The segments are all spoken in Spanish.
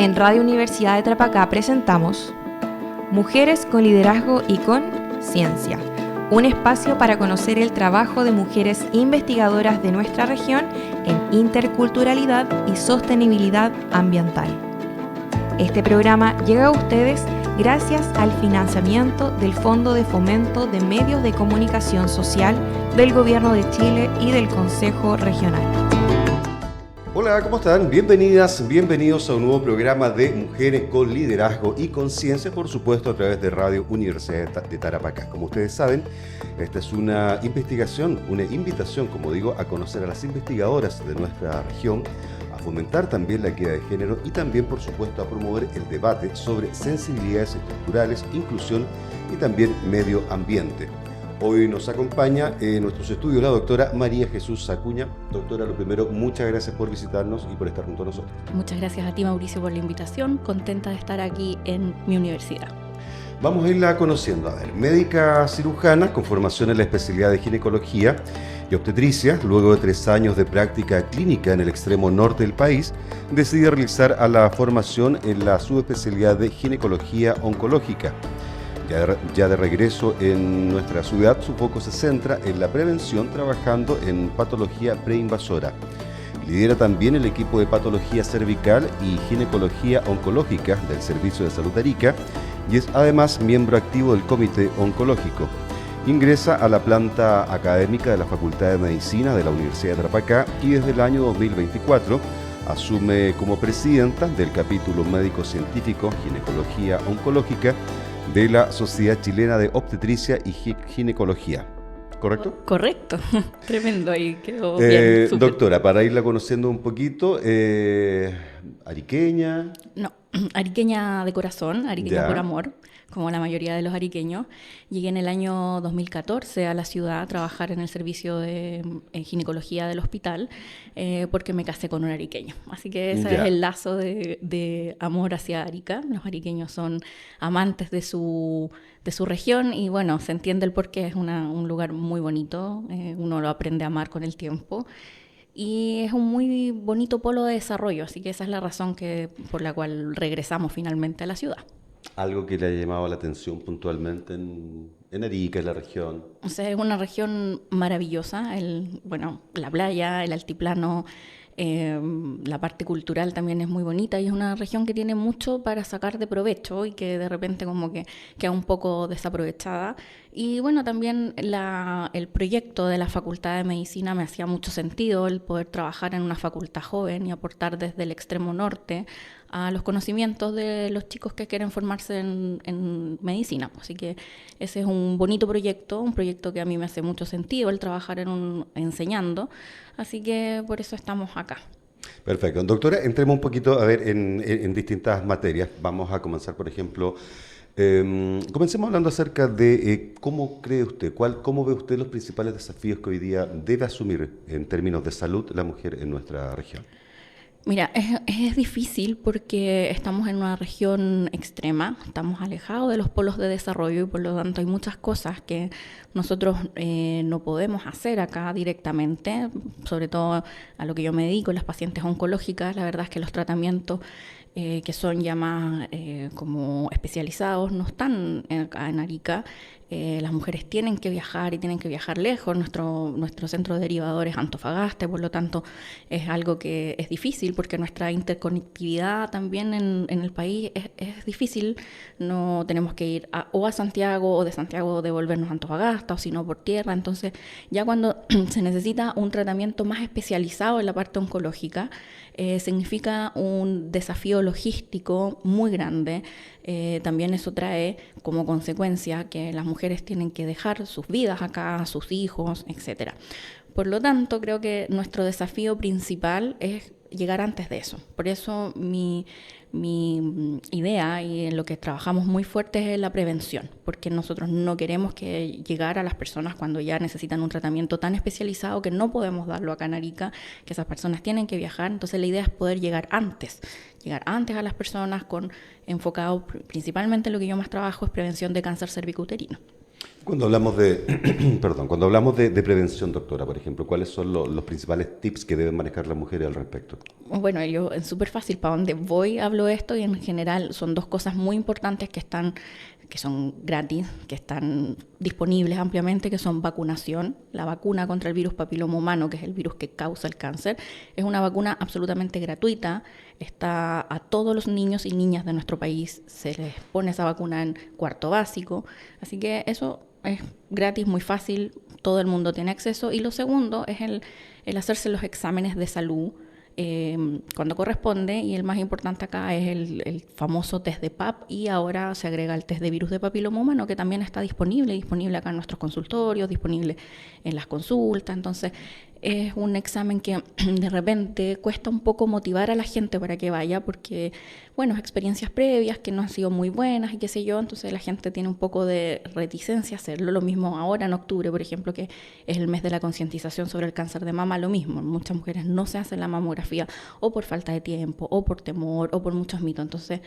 En Radio Universidad de Tarapacá presentamos Mujeres con Liderazgo y con Ciencia, un espacio para conocer el trabajo de mujeres investigadoras de nuestra región en interculturalidad y sostenibilidad ambiental. Este programa llega a ustedes gracias al financiamiento del Fondo de Fomento de Medios de Comunicación Social del Gobierno de Chile y del Consejo Regional. Hola, ¿cómo están? Bienvenidas, bienvenidos a un nuevo programa de Mujeres con Liderazgo y Conciencia, por supuesto a través de Radio Universidad de Tarapacá. Como ustedes saben, esta es una investigación, una invitación, como digo, a conocer a las investigadoras de nuestra región, a fomentar también la equidad de género y también, por supuesto, a promover el debate sobre sensibilidades estructurales, inclusión y también medio ambiente. Hoy nos acompaña en nuestros estudios la doctora María Jesús Acuña. Doctora, lo primero, muchas gracias por visitarnos y por estar junto a nosotros. Muchas gracias a ti, Mauricio, por la invitación. Contenta de estar aquí en mi universidad. Vamos a irla conociendo. A ver, médica cirujana con formación en la especialidad de ginecología y obstetricia, luego de 3 años de práctica clínica en el extremo norte del país, decide realizar a la formación en la subespecialidad de ginecología oncológica. Ya de regreso en nuestra ciudad, su foco se centra en la prevención, trabajando en patología preinvasora. Lidera también el equipo de patología cervical y ginecología oncológica del Servicio de Salud de Arica y es además miembro activo del Comité Oncológico. Ingresa a la planta académica de la Facultad de Medicina de la Universidad de Tarapacá y desde el año 2024 asume como presidenta del capítulo médico-científico Ginecología Oncológica de la Sociedad Chilena de Obstetricia y Ginecología. ¿Correcto? Correcto. Tremendo, ahí quedó bien. Doctora, para irla conociendo un poquito, ariqueña. No, ariqueña de corazón, ariqueña Ya. por amor, como la mayoría de los ariqueños. Llegué en el año 2014 a la ciudad a trabajar en el servicio de ginecología del hospital porque me casé con un ariqueño. Así que ese Ya. es el lazo de amor hacia Arica. Los ariqueños son amantes de su región y bueno, se entiende el porqué. Es un lugar muy bonito, uno lo aprende a amar con el tiempo. Y es un muy bonito polo de desarrollo, así que esa es la razón por la cual regresamos finalmente a la ciudad. Algo que le haya llamado la atención puntualmente en Arica, en la región. O sea, es una región maravillosa, la playa, el altiplano, la parte cultural también es muy bonita y es una región que tiene mucho para sacar de provecho y que de repente como que queda un poco desaprovechada. Y bueno, también el proyecto de la Facultad de Medicina me hacía mucho sentido, el poder trabajar en una facultad joven y aportar desde el extremo norte a los conocimientos de los chicos que quieren formarse en medicina. Así que ese es un bonito proyecto, un proyecto que a mí me hace mucho sentido, el trabajar enseñando. Así que por eso estamos acá. Perfecto. Doctora, entremos un poquito a ver en distintas materias. Vamos a comenzar, por ejemplo, comencemos hablando acerca de cómo cree usted, cómo ve usted los principales desafíos que hoy día debe asumir en términos de salud la mujer en nuestra región. Mira, es difícil porque estamos en una región extrema, estamos alejados de los polos de desarrollo y por lo tanto hay muchas cosas que nosotros no podemos hacer acá directamente, sobre todo a lo que yo me dedico, las pacientes oncológicas. La verdad es que los tratamientos que son ya más como especializados no están acá en Arica. Las mujeres tienen que viajar y tienen que viajar lejos. Nuestro centro de derivador es Antofagasta, y por lo tanto es algo que es difícil porque nuestra interconectividad también en el país es difícil. No tenemos que ir o a Santiago o de Santiago devolvernos a Antofagasta o si no por tierra. Entonces ya cuando se necesita un tratamiento más especializado en la parte oncológica, significa un desafío logístico muy grande. También eso trae como consecuencia que las mujeres tienen que dejar sus vidas acá, sus hijos, etc. Por lo tanto, creo que nuestro desafío principal es llegar antes de eso. Por eso mi idea y en lo que trabajamos muy fuerte es la prevención, porque nosotros no queremos que llegar a las personas cuando ya necesitan un tratamiento tan especializado que no podemos darlo acá en Arica, que esas personas tienen que viajar. Entonces la idea es poder llegar antes a las personas enfocado principalmente en lo que yo más trabajo es prevención de cáncer cervicouterino. Cuando hablamos perdón, cuando hablamos de prevención, doctora, por ejemplo, ¿cuáles son los principales tips que deben manejar las mujeres al respecto? Bueno, yo es súper fácil, para donde voy hablo esto y en general son dos cosas muy importantes que son gratis, que están disponibles ampliamente, que son vacunación. La vacuna contra el virus papiloma humano, que es el virus que causa el cáncer, es una vacuna absolutamente gratuita. Está a todos los niños y niñas de nuestro país, se les pone esa vacuna en cuarto básico. Así que eso es gratis, muy fácil, todo el mundo tiene acceso. Y lo segundo es el hacerse los exámenes de salud cuando corresponde, y el más importante acá es el famoso test de PAP, y ahora se agrega el test de virus de papiloma humano, que también está disponible acá en nuestros consultorios, disponible en las consultas. Entonces es un examen que de repente cuesta un poco motivar a la gente para que vaya, porque, bueno, experiencias previas que no han sido muy buenas y qué sé yo, entonces la gente tiene un poco de reticencia a hacerlo. Lo mismo ahora en octubre, por ejemplo, que es el mes de la concientización sobre el cáncer de mama, lo mismo. Muchas mujeres no se hacen la mamografía o por falta de tiempo, o por temor, o por muchos mitos. Entonces,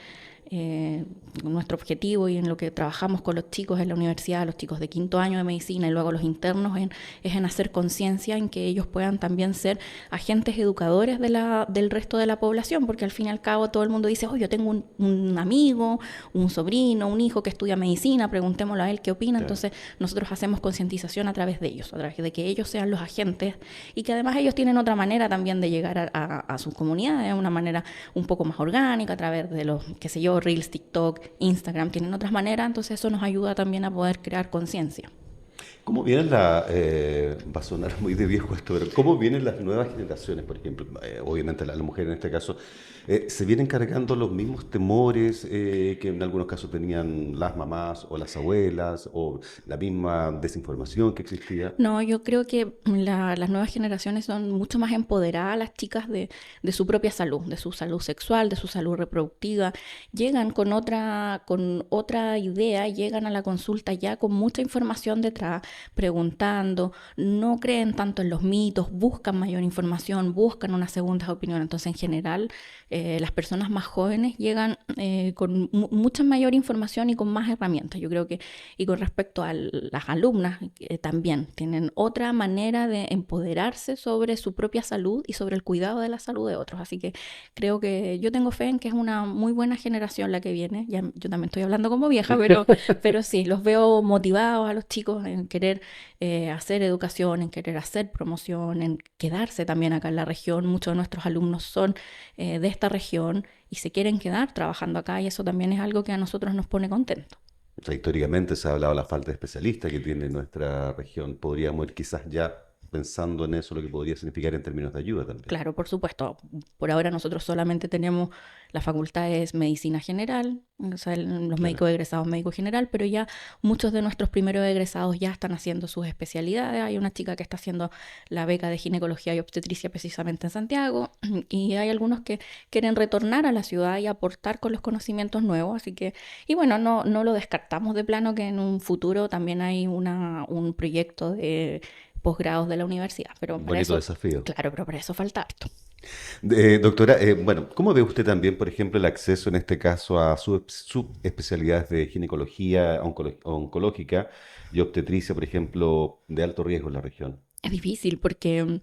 nuestro objetivo y en lo que trabajamos con los chicos en la universidad, los chicos de quinto año de medicina y luego los internos, es en hacer conciencia, en que ellos puedan también ser agentes educadores del resto de la población, porque al fin y al cabo todo el mundo dice, yo tengo un amigo, un sobrino, un hijo que estudia medicina, preguntémosle a él qué opina. Claro. Entonces nosotros hacemos concientización a través de ellos, a través de que ellos sean los agentes, y que además ellos tienen otra manera también de llegar a sus comunidades, una manera un poco más orgánica, a través de los, qué sé yo, Reels, TikTok, Instagram, tienen otras maneras. Entonces eso nos ayuda también a poder crear conciencia. ¿Cómo vienen va a sonar muy de viejo esto, pero cómo vienen las nuevas generaciones, por ejemplo? Obviamente las mujeres en este caso, ¿se vienen cargando los mismos temores que en algunos casos tenían las mamás o las abuelas, o la misma desinformación que existía? No, yo creo que las nuevas generaciones son mucho más empoderadas, las chicas, de su propia salud, de su salud sexual, de su salud reproductiva. Llegan con otra idea, llegan a la consulta ya con mucha información detrás, preguntando, no creen tanto en los mitos, buscan mayor información, buscan una segunda opinión. Entonces, en general, las personas más jóvenes llegan con mucha mayor información y con más herramientas. Yo creo que, y con respecto a las alumnas, también tienen otra manera de empoderarse sobre su propia salud y sobre el cuidado de la salud de otros. Así que creo que yo tengo fe en que es una muy buena generación la que viene. Ya, yo también estoy hablando como vieja, pero sí, los veo motivados a los chicos en querer hacer educación, en querer hacer promoción, en quedarse también acá en la región. Muchos de nuestros alumnos son de esta región y se quieren quedar trabajando acá, y eso también es algo que a nosotros nos pone contentos. O sea, históricamente se ha hablado de la falta de especialistas que tiene nuestra región. Podríamos ir quizás ya pensando en eso, lo que podría significar en términos de ayuda también. Claro, por supuesto. Por ahora nosotros solamente tenemos, la facultad es medicina general, o sea, los médicos egresados médico general, pero ya muchos de nuestros primeros egresados ya están haciendo sus especialidades. Hay una chica que está haciendo la beca de ginecología y obstetricia precisamente en Santiago, y hay algunos que quieren retornar a la ciudad y aportar con los conocimientos nuevos. Así que, y bueno, no lo descartamos de plano, que en un futuro también hay un proyecto de posgrados de la universidad. Pero bonito desafío. Claro, pero para eso falta harto. Doctora, bueno, ¿cómo ve usted también, por ejemplo, el acceso en este caso a subespecialidades de ginecología oncológica y obstetricia, por ejemplo, de alto riesgo en la región? Es difícil porque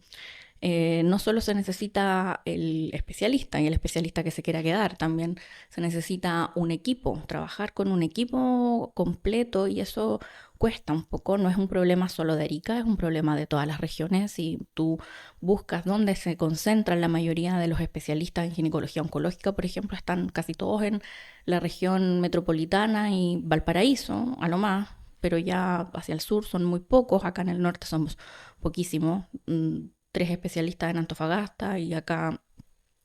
no solo se necesita el especialista y el especialista que se quiera quedar, también se necesita un equipo, trabajar con un equipo completo, y eso cuesta un poco. No es un problema solo de Arica, es un problema de todas las regiones. Si tú buscas dónde se concentran la mayoría de los especialistas en ginecología oncológica, por ejemplo, están casi todos en la región metropolitana y Valparaíso, a lo más, pero ya hacia el sur son muy pocos. Acá en el norte somos poquísimos, 3 especialistas en Antofagasta, y acá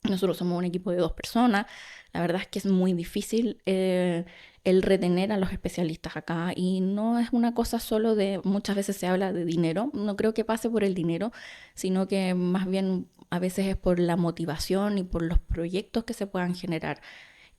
nosotros somos un equipo de 2 personas. La verdad es que es muy difícil el retener a los especialistas acá, y no es una cosa solo de, muchas veces se habla de dinero, no creo que pase por el dinero, sino que más bien a veces es por la motivación y por los proyectos que se puedan generar.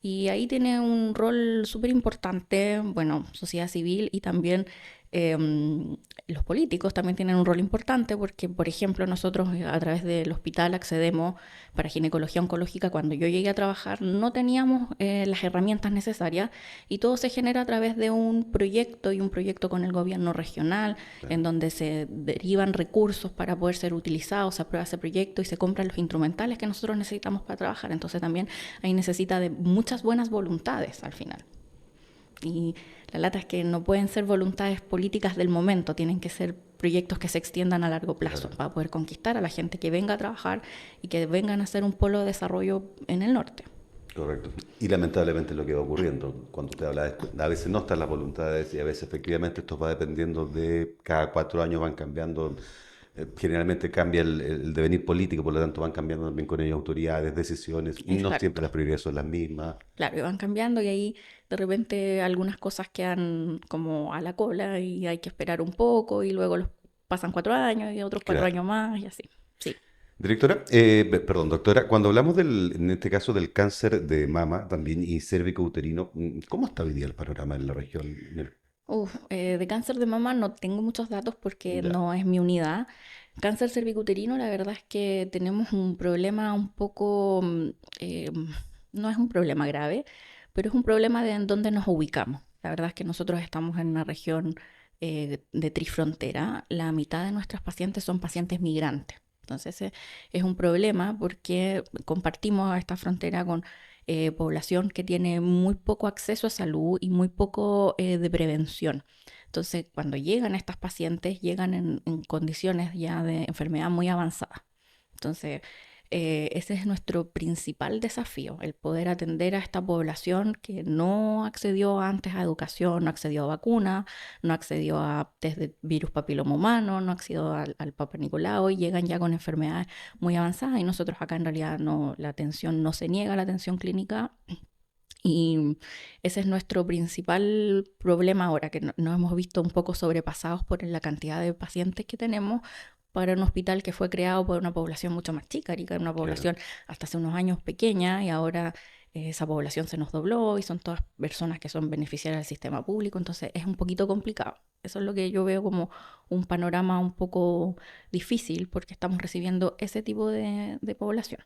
Y ahí tiene un rol súper importante, bueno, sociedad civil y también Los políticos también tienen un rol importante porque, por ejemplo, nosotros a través del hospital accedemos para ginecología oncológica. Cuando yo llegué a trabajar no teníamos las herramientas necesarias y todo se genera a través de un proyecto y un proyecto con el gobierno regional en donde se derivan recursos para poder ser utilizados, se aprueba ese proyecto y se compran los instrumentales que nosotros necesitamos para trabajar. Entonces también ahí necesita de muchas buenas voluntades al final. Y la lata es que no pueden ser voluntades políticas del momento, tienen que ser proyectos que se extiendan a largo plazo para poder conquistar a la gente que venga a trabajar y que vengan a ser un polo de desarrollo en el norte. Correcto. Y lamentablemente lo que va ocurriendo, cuando usted habla de esto, a veces no están las voluntades y a veces efectivamente esto va dependiendo de cada 4 años van cambiando. Generalmente cambia el devenir político, por lo tanto van cambiando también con ellas autoridades, decisiones, y no siempre las prioridades son las mismas. Claro, y van cambiando y ahí de repente algunas cosas quedan como a la cola y hay que esperar un poco y luego pasan 4 años y otros 4 años más y así. Sí. Directora, perdón, doctora, cuando hablamos en este caso del cáncer de mama también y cérvico-uterino, ¿cómo está hoy día el panorama en la región? De cáncer de mama no tengo muchos datos porque Ya. no es mi unidad. Cáncer cervicuterino, la verdad es que tenemos un problema un poco, no es un problema grave, pero es un problema de en dónde nos ubicamos. La verdad es que nosotros estamos en una región de trifrontera. La mitad de nuestros pacientes son pacientes migrantes. Entonces es un problema porque compartimos esta frontera con población que tiene muy poco acceso a salud y muy poco de prevención. Entonces, cuando llegan estas pacientes, llegan en condiciones ya de enfermedad muy avanzada. Entonces, ese es nuestro principal desafío, el poder atender a esta población que no accedió antes a educación, no accedió a vacunas, no accedió a test de virus papiloma humano, no accedió al Papa Nicolau y llegan ya con enfermedades muy avanzadas y nosotros acá en realidad no, la atención no se niega, la atención clínica. Y ese es nuestro principal problema ahora, que nos hemos visto un poco sobrepasados por la cantidad de pacientes que tenemos para un hospital que fue creado por una población mucho más chica, que era una población hasta hace unos años pequeña y ahora esa población se nos dobló y son todas personas que son beneficiarias del sistema público, entonces es un poquito complicado. Eso es lo que yo veo como un panorama un poco difícil porque estamos recibiendo ese tipo de población.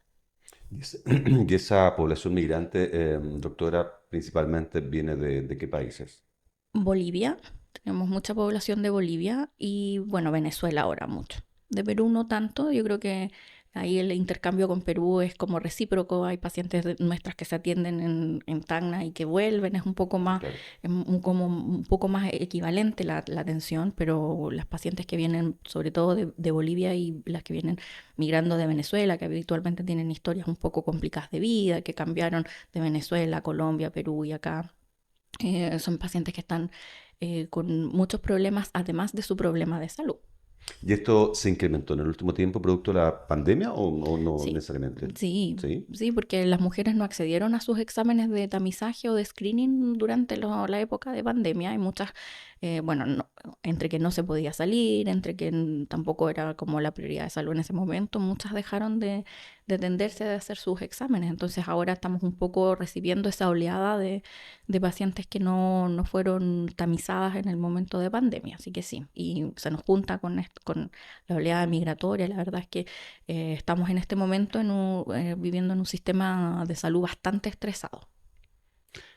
Y esa población migrante, doctora, principalmente viene de qué países? Bolivia, tenemos mucha población de Bolivia y bueno, Venezuela ahora mucho. De Perú no tanto, yo creo que ahí el intercambio con Perú es como recíproco, hay pacientes nuestras que se atienden en Tacna y que vuelven, es un poco más, Claro. como un poco más equivalente la atención, pero las pacientes que vienen sobre todo de Bolivia y las que vienen migrando de Venezuela, que habitualmente tienen historias un poco complicadas de vida, que cambiaron de Venezuela, Colombia, Perú y acá. Son pacientes que están con muchos problemas, además de su problema de salud. ¿Y esto se incrementó en el último tiempo producto de la pandemia o no Sí, necesariamente? sí, ¿Sí? sí, porque las mujeres no accedieron a sus exámenes de tamizaje o de screening durante la época de pandemia. Hay muchas, bueno, entre que no se podía salir, entre que tampoco era como la prioridad de salud en ese momento, muchas dejaron de atenderse, de hacer sus exámenes. Entonces ahora estamos un poco recibiendo esa oleada de pacientes que no fueron tamizadas en el momento de pandemia. Así que sí, y se nos junta con la oleada migratoria. La verdad es que estamos en este momento viviendo en un sistema de salud bastante estresado.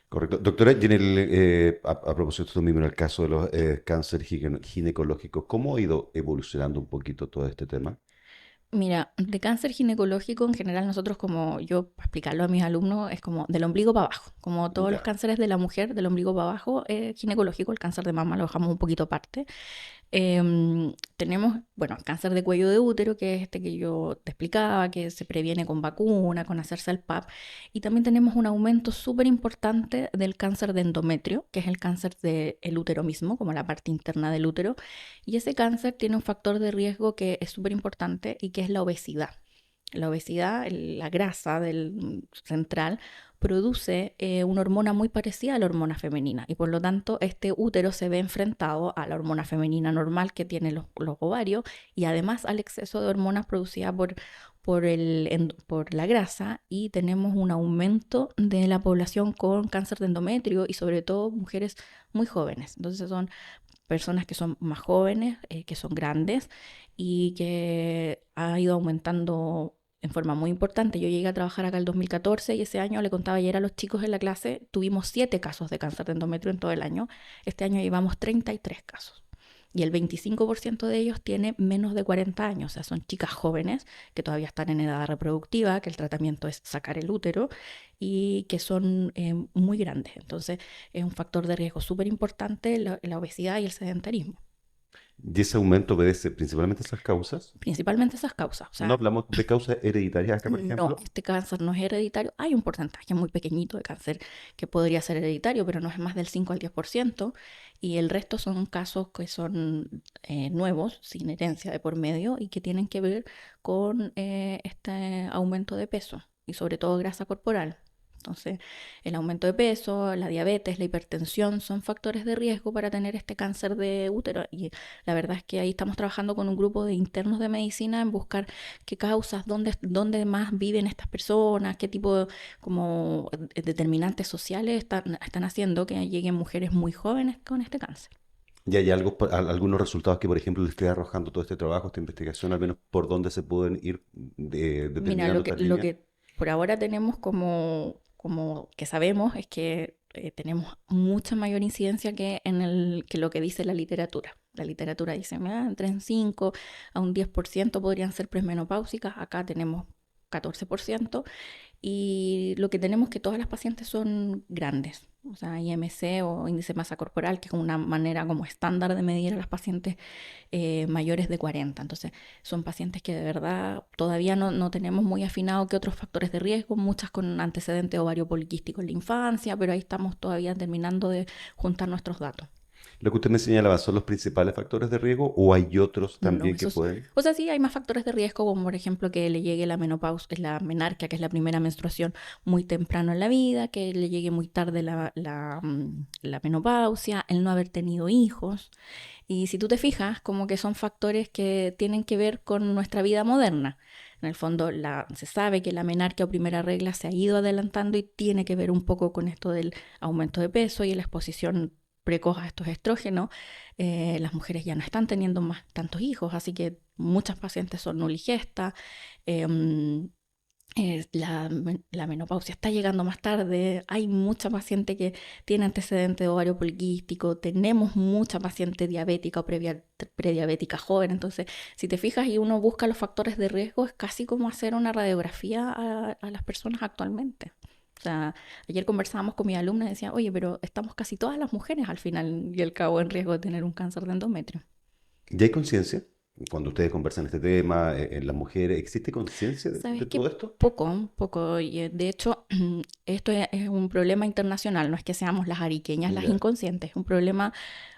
Correcto. Doctora, y a propósito tú mismo en el caso de los cánceres ginecológicos, ¿cómo ha ido evolucionando un poquito todo este tema? Mira, de cáncer ginecológico en general nosotros como yo, para explicarlo a mis alumnos, es como del ombligo para abajo, como todos los Ya. cánceres de la mujer, del ombligo para abajo, ginecológico, el cáncer de mama lo dejamos un poquito aparte. Tenemos, bueno, cáncer de cuello de útero, que es este que yo te explicaba, que se previene con vacuna, con hacerse el PAP. Y también tenemos un aumento súper importante del cáncer de endometrio, que es el cáncer del útero mismo, como la parte interna del útero. Y ese cáncer tiene un factor de riesgo que es súper importante y que es la obesidad. La obesidad, la grasa del central, produce una hormona muy parecida a la hormona femenina y por lo tanto este útero se ve enfrentado a la hormona femenina normal que tienen los ovarios y además al exceso de hormonas producidas por la grasa y tenemos un aumento de la población con cáncer de endometrio y sobre todo mujeres muy jóvenes. Entonces son personas que son más jóvenes, que son grandes y que ha ido aumentando en forma muy importante. Yo llegué a trabajar acá el 2014 y ese año, le contaba ayer a los chicos en la clase, tuvimos 7 casos de cáncer de endometrio en todo el año. Este año llevamos 33 casos. Y el 25% de ellos tiene menos de 40 años, o sea, son chicas jóvenes que todavía están en edad reproductiva, que el tratamiento es sacar el útero y que son muy grandes. Entonces, es un factor de riesgo súper importante la obesidad y el sedentarismo. ¿Y ese aumento obedece principalmente a esas causas? Principalmente esas causas. O No sea, hablamos de causas hereditarias acá, por no, ejemplo. este cáncer no es hereditario. Hay un porcentaje muy pequeñito de cáncer que podría ser hereditario, pero no es más del 5 al 10%. Y el resto son casos que son nuevos, sin herencia de por medio, y que tienen que ver con este aumento de peso y sobre todo grasa corporal. Entonces, el aumento de peso, la diabetes, la hipertensión son factores de riesgo para tener este cáncer de útero. Y la verdad es que ahí estamos trabajando con un grupo de internos de medicina en buscar qué causas, dónde más viven estas personas, qué tipo de como determinantes sociales están haciendo que lleguen mujeres muy jóvenes con este cáncer. ¿Y hay algunos resultados que, por ejemplo, le esté arrojando todo este trabajo, esta investigación, al menos por dónde se pueden ir Mira, determinando estas lo líneas? que por ahora tenemos como que sabemos es que tenemos mucha mayor incidencia que lo que dice la literatura. La literatura dice, mira, entre un 5 a un 10% podrían ser presmenopáusicas. Acá tenemos 14%. Y lo que tenemos es que todas las pacientes son grandes, o sea, IMC o índice de masa corporal, que es una manera como estándar de medir a las pacientes mayores de 40. Entonces, son pacientes que de verdad todavía no tenemos muy afinado qué otros factores de riesgo, muchas con antecedente ovario poliquístico en la infancia, pero ahí estamos todavía terminando de juntar nuestros datos. Lo que usted me señalaba, ¿son los principales factores de riesgo o hay otros No, también que pueden? o sea, sí, hay más factores de riesgo, como por ejemplo que le llegue la menopausia, la menarquia, que es la primera menstruación muy temprano en la vida, que le llegue muy tarde la menopausia, el no haber tenido hijos. Y si tú te fijas, como que son factores que tienen que ver con nuestra vida moderna. En el fondo, se sabe que la menarquia o primera regla se ha ido adelantando y tiene que ver un poco con esto del aumento de peso y la exposición precoz a estos estrógenos. Las mujeres ya no están teniendo más tantos hijos, así que muchas pacientes son nuligestas. La menopausia está llegando más tarde, hay mucha paciente que tiene antecedente de ovario poliquístico, tenemos mucha paciente diabética o prediabética joven. Entonces, si te fijas y uno busca los factores de riesgo, es casi como hacer una radiografía a las personas actualmente. O sea, ayer conversábamos con mi alumna y decía, oye, pero estamos casi todas las mujeres al final y al cabo en riesgo de tener un cáncer de endometrio. ¿Ya hay conciencia? Cuando ustedes conversan este tema, en las mujeres, ¿existe conciencia ¿Sabes de qué? todo esto? Poco. Y de hecho, esto es un problema internacional, no es que seamos las ariqueñas las Ya. inconscientes, es un problema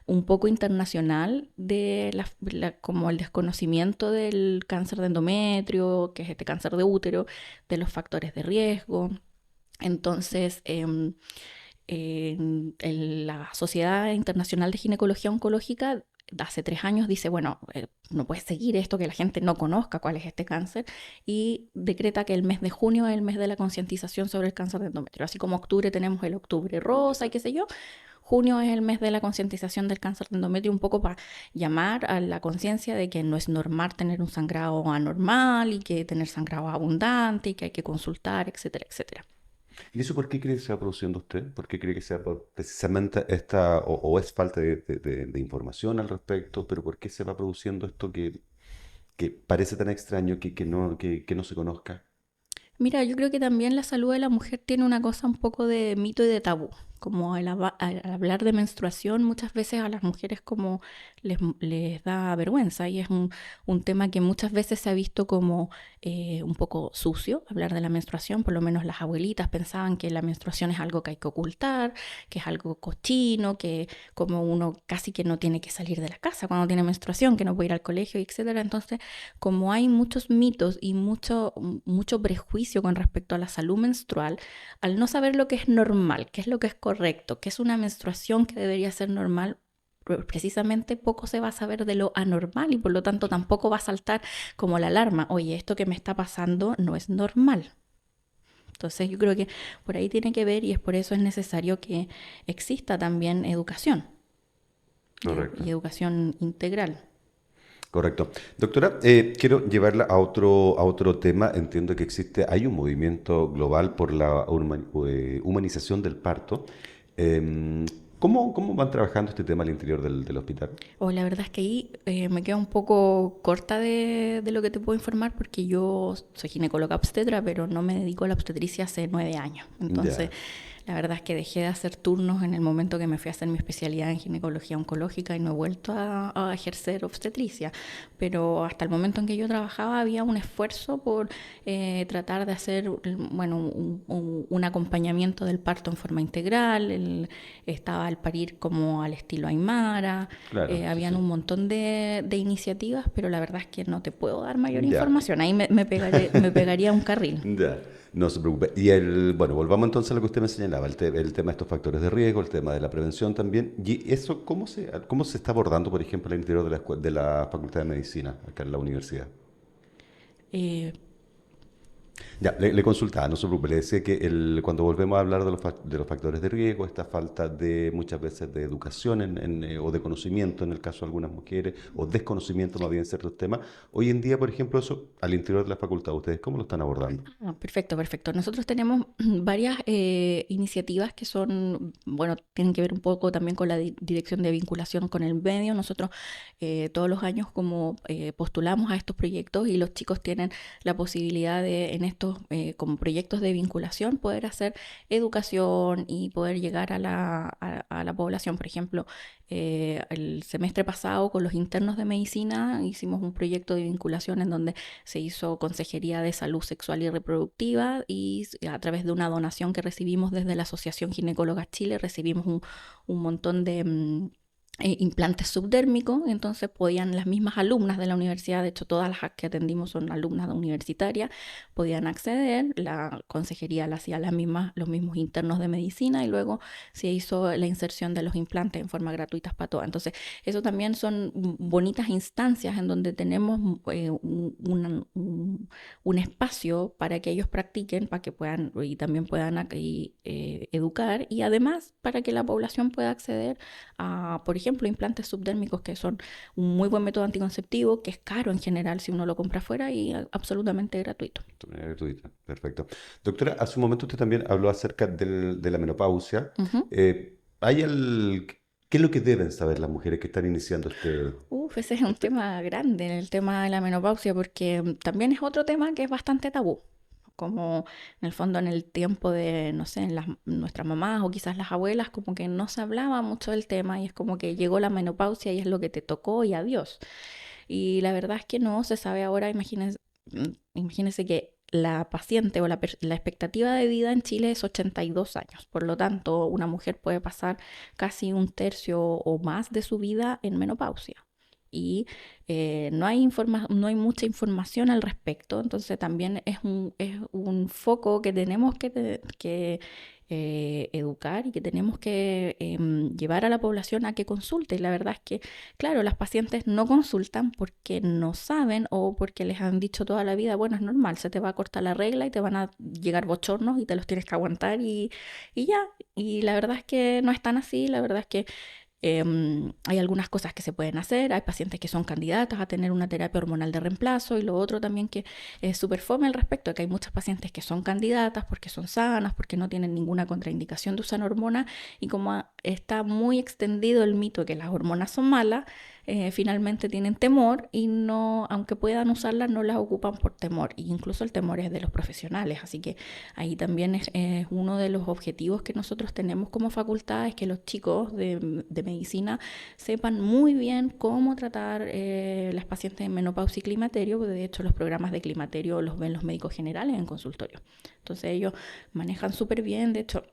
un poco internacional de como el desconocimiento del cáncer de endometrio, que es este cáncer de útero, de los factores de riesgo. Entonces, la Sociedad Internacional de Ginecología Oncológica hace 3 años dice, bueno, no puede seguir esto, que la gente no conozca cuál es este cáncer, y decreta que el mes de junio es el mes de la concientización sobre el cáncer de endometrio. Así como octubre tenemos el octubre rosa y qué sé yo, junio es el mes de la concientización del cáncer de endometrio, un poco para llamar a la conciencia de que no es normal tener un sangrado anormal y que tener sangrado abundante y que hay que consultar, etcétera, etcétera. ¿Y eso por qué cree que se va produciendo usted? ¿Por qué cree que sea precisamente esta, o es falta de información al respecto, pero por qué se va produciendo esto que parece tan extraño que no se conozca? Mira, yo creo que también la salud de la mujer tiene una cosa un poco de mito y de tabú. Como al hablar de menstruación, muchas veces a las mujeres como les da vergüenza y es un tema que muchas veces se ha visto como un poco sucio, hablar de la menstruación. Por lo menos las abuelitas pensaban que la menstruación es algo que hay que ocultar, que es algo cochino, que como uno casi que no tiene que salir de la casa cuando tiene menstruación, que no puede ir al colegio, etcétera. Entonces, como hay muchos mitos y mucho prejuicio con respecto a la salud menstrual, al no saber lo que es normal, qué es lo que es correcto, qué es una menstruación que debería ser normal, precisamente poco se va a saber de lo anormal y por lo tanto tampoco va a saltar como la alarma, oye, esto que me está pasando no es normal. Entonces yo creo que por ahí tiene que ver y es por eso es necesario que exista también educación. Correcto. y educación integral. Correcto. Doctora, quiero llevarla a otro tema. Entiendo que hay un movimiento global por la humanización del parto. Em, ¿Cómo van trabajando este tema al interior del hospital? La verdad es que ahí me quedo un poco corta de lo que te puedo informar porque yo soy ginecóloga obstetra, pero no me dedico a la obstetricia hace 9 años. Entonces, Ya. la verdad es que dejé de hacer turnos en el momento que me fui a hacer mi especialidad en ginecología oncológica y no he vuelto a ejercer obstetricia. Pero hasta el momento en que yo trabajaba había un esfuerzo por tratar de hacer, bueno, un acompañamiento del parto en forma integral. Estaba el parir como al estilo Aymara. Claro, sí, Habían sí. un montón de iniciativas, pero la verdad es que no te puedo dar mayor Ya. información. Ahí me pegaría un carril. Ya, no se preocupe. Bueno, volvamos entonces a lo que usted me señalaba, el tema de estos factores de riesgo, el tema de la prevención también. ¿Y eso cómo se está abordando, por ejemplo, al interior de la Facultad de Medicina, acá en la universidad? Eh, Ya, le consultaba, no se preocupe, le decía que cuando volvemos a hablar de los factores de riesgo, esta falta de muchas veces de educación o de conocimiento en el caso de algunas mujeres, o desconocimiento más bien en ciertos temas, hoy en día, por ejemplo, eso al interior de la facultad, ¿ustedes cómo lo están abordando? Perfecto, perfecto. Nosotros tenemos varias iniciativas que son, bueno, tienen que ver un poco también con la dirección de vinculación con el medio. Nosotros todos los años como postulamos a estos proyectos y los chicos tienen la posibilidad de en estos como proyectos de vinculación poder hacer educación y poder llegar a la población. Por ejemplo, el semestre pasado con los internos de medicina hicimos un proyecto de vinculación en donde se hizo consejería de salud sexual y reproductiva y a través de una donación que recibimos desde la Asociación Ginecólogas Chile recibimos un montón de implantes subdérmicos. Entonces podían las mismas alumnas de la universidad, de hecho todas las que atendimos son alumnas universitarias, podían acceder, la consejería la hacía los mismos internos de medicina y luego se hizo la inserción de los implantes en forma gratuita para todas. Entonces eso también son bonitas instancias en donde tenemos un espacio para que ellos practiquen, para que puedan y también puedan educar y además para que la población pueda acceder a, por ejemplo, implantes subdérmicos que son un muy buen método anticonceptivo, que es caro en general si uno lo compra afuera y absolutamente gratuito. De manera gratuita, perfecto. Doctora, hace un momento usted también habló acerca de la menopausia. Ujú. Eh, ¿hay el, ¿Qué es lo que deben saber las mujeres que están iniciando Ese es un este- tema grande, el tema de la menopausia, porque también es otro tema que es bastante tabú. Como en el fondo en el tiempo de, no sé, nuestras mamás o quizás las abuelas, como que no se hablaba mucho del tema y es como que llegó la menopausia y es lo que te tocó y adiós. Y la verdad es que no se sabe ahora, imagínense que la paciente o la expectativa de vida en Chile es 82 años. Por lo tanto, una mujer puede pasar casi un tercio o más de su vida en menopausia. Y no hay mucha información al respecto, entonces también es un foco que tenemos que educar y que tenemos que llevar a la población a que consulte. Y la verdad es que, claro, las pacientes no consultan porque no saben o porque les han dicho toda la vida, bueno, es normal, se te va a cortar la regla y te van a llegar bochornos y te los tienes que aguantar y ya. Y la verdad es que no es tan así, la verdad es que hay algunas cosas que se pueden hacer, hay pacientes que son candidatas a tener una terapia hormonal de reemplazo y lo otro también que es súper fome al respecto, de que hay muchas pacientes que son candidatas porque son sanas, porque no tienen ninguna contraindicación de usar hormonas y como está muy extendido el mito de que las hormonas son malas, finalmente tienen temor y no, aunque puedan usarlas, no las ocupan por temor. E incluso el temor es de los profesionales, así que ahí también es uno de los objetivos que nosotros tenemos como facultad, es que los chicos de medicina sepan muy bien cómo tratar las pacientes en menopausia y climaterio, porque de hecho los programas de climaterio los ven los médicos generales en consultorio. Entonces ellos manejan súper bien, de hecho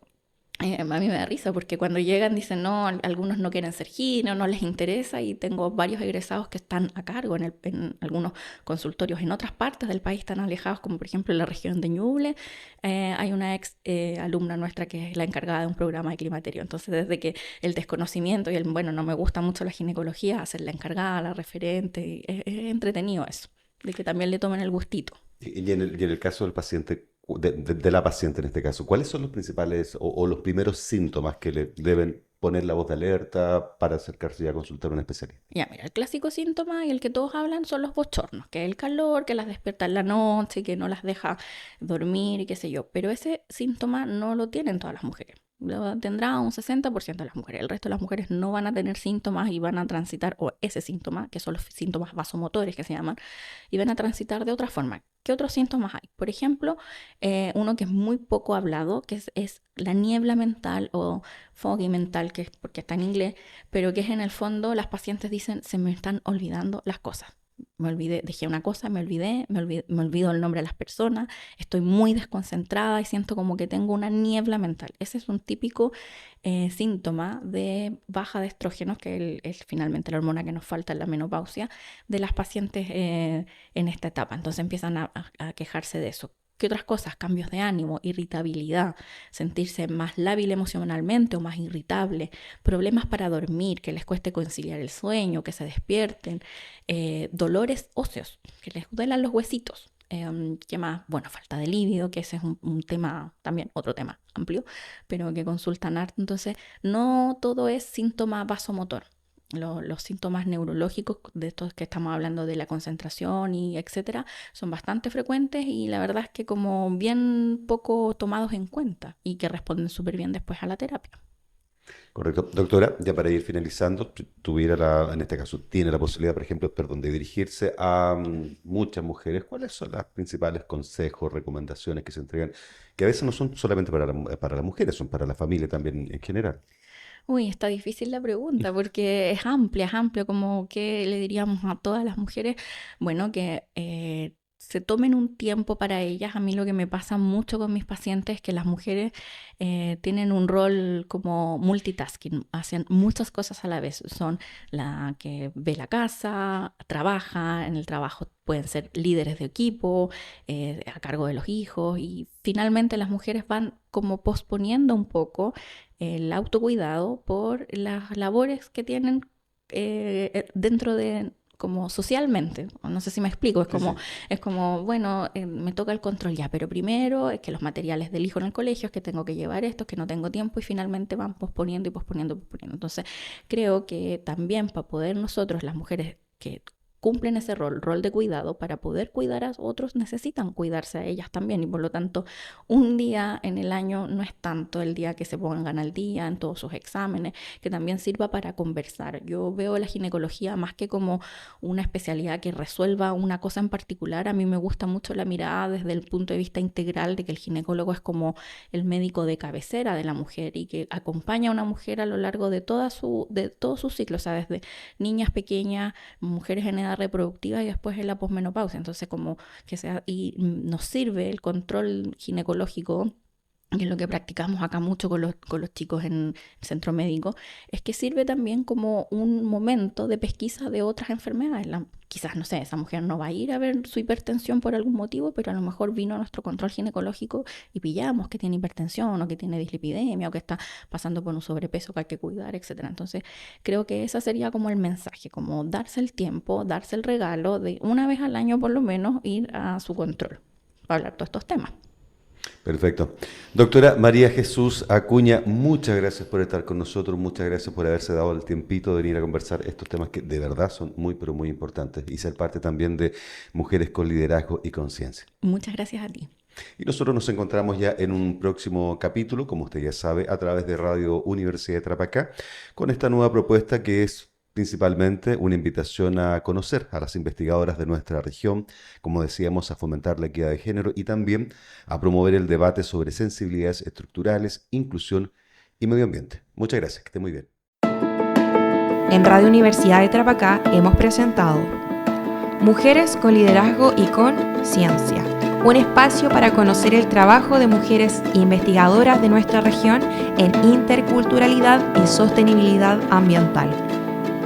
a mí me da risa porque cuando llegan dicen, no, algunos no quieren ser gine, no les interesa y tengo varios egresados que están a cargo en algunos consultorios en otras partes del país tan alejados como por ejemplo en la región de Ñuble. Hay una ex alumna nuestra que es la encargada de un programa de climaterio. Entonces desde que el desconocimiento y bueno, no me gusta mucho la ginecología, hacer la encargada, la referente, es entretenido eso, de que también le tomen el gustito. y en el caso del paciente, de la paciente en este caso, ¿cuáles son los principales o los primeros síntomas que le deben poner la voz de alerta para acercarse ya a consultar a un especialista? Ya, mira, el clásico síntoma y el que todos hablan son los bochornos, que es el calor, que las despierta en la noche, que no las deja dormir y qué sé yo. Pero ese síntoma no lo tienen todas las mujeres. Lo tendrá un 60% de las mujeres. El resto de las mujeres no van a tener síntomas y van a transitar, o ese síntoma, que son los síntomas vasomotores que se llaman, y van a transitar de otra forma. ¿Qué otros síntomas hay? Por ejemplo, uno que es muy poco hablado, que es la niebla mental o foggy mental, que es porque está en inglés, pero que es en el fondo, las pacientes dicen, se me están olvidando las cosas. Me olvidé, dejé una cosa, me olvido el nombre de las personas, estoy muy desconcentrada y siento como que tengo una niebla mental. Ese es un típico síntoma de baja de estrógenos, que es finalmente la hormona que nos falta en la menopausia, de las pacientes en esta etapa. Entonces empiezan a quejarse de eso. ¿Qué otras cosas? Cambios de ánimo, irritabilidad, sentirse más lábil emocionalmente o más irritable, problemas para dormir, que les cueste conciliar el sueño, que se despierten, dolores óseos, que les duelan los huesitos. ¿Qué más? Bueno, falta de líbido, que ese es un tema, también otro tema amplio, pero que consultan harto. Entonces, no todo es síntoma vasomotor. Los síntomas neurológicos de estos que estamos hablando de la concentración y etcétera son bastante frecuentes y la verdad es que como bien poco tomados en cuenta y que responden súper bien después a la terapia. Correcto. Doctora, ya para ir finalizando, en este caso, tiene la posibilidad, por ejemplo, de dirigirse a muchas mujeres. ¿Cuáles son los principales consejos, recomendaciones que se entregan? Que a veces no son solamente para las mujeres, son para la familia también en general. Uy, está difícil la pregunta porque es amplia, como que le diríamos a todas las mujeres, bueno, que se tomen un tiempo para ellas. A mí lo que me pasa mucho con mis pacientes es que las mujeres tienen un rol como multitasking, hacen muchas cosas a la vez. Son la que ve la casa, trabaja, en el trabajo pueden ser líderes de equipo, a cargo de los hijos y finalmente las mujeres van como posponiendo un poco el autocuidado por las labores que tienen dentro de como socialmente, no sé si me explico, es como bueno, me toca el control ya, pero primero es que los materiales del hijo en el colegio, es que tengo que llevar esto, es que no tengo tiempo y finalmente van posponiendo. Entonces creo que también para poder nosotros, las mujeres que cumplen ese rol de cuidado, para poder cuidar a otros necesitan cuidarse a ellas también y por lo tanto un día en el año no es tanto el día que se pongan al día en todos sus exámenes, que también sirva para conversar. Yo veo la ginecología más que como una especialidad que resuelva una cosa en particular. A mí me gusta mucho la mirada desde el punto de vista integral de que el ginecólogo es como el médico de cabecera de la mujer y que acompaña a una mujer a lo largo de todo su ciclo, o sea, desde niñas pequeñas, mujeres en edad reproductiva y después en la posmenopausia. Entonces como que y nos sirve el control ginecológico, que es lo que practicamos acá mucho con los chicos en el centro médico, es que sirve también como un momento de pesquisa de otras enfermedades. Quizás, no sé, esa mujer no va a ir a ver su hipertensión por algún motivo, pero a lo mejor vino a nuestro control ginecológico y pillamos que tiene hipertensión o que tiene dislipidemia o que está pasando por un sobrepeso que hay que cuidar, etc. Entonces, creo que ese sería como el mensaje, como darse el tiempo, darse el regalo de una vez al año por lo menos ir a su control para hablar de todos estos temas. Perfecto. Doctora María Jesús Acuña, muchas gracias por estar con nosotros, muchas gracias por haberse dado el tiempito de venir a conversar estos temas que de verdad son muy, pero muy importantes y ser parte también de Mujeres con Liderazgo y Conciencia. Muchas gracias a ti. Y nosotros nos encontramos ya en un próximo capítulo, como usted ya sabe, a través de Radio Universidad de Tarapacá, con esta nueva propuesta que es principalmente una invitación a conocer a las investigadoras de nuestra región, como decíamos, a fomentar la equidad de género y también a promover el debate sobre sensibilidades estructurales, inclusión y medio ambiente. Muchas gracias, que esté muy bien. En Radio Universidad de Tarapacá hemos presentado Mujeres con Liderazgo y con Ciencia, un espacio para conocer el trabajo de mujeres investigadoras de nuestra región en interculturalidad y sostenibilidad ambiental.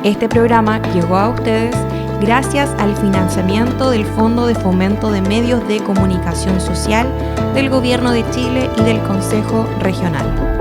Este programa llegó a ustedes gracias al financiamiento del Fondo de Fomento de Medios de Comunicación Social del Gobierno de Chile y del Consejo Regional.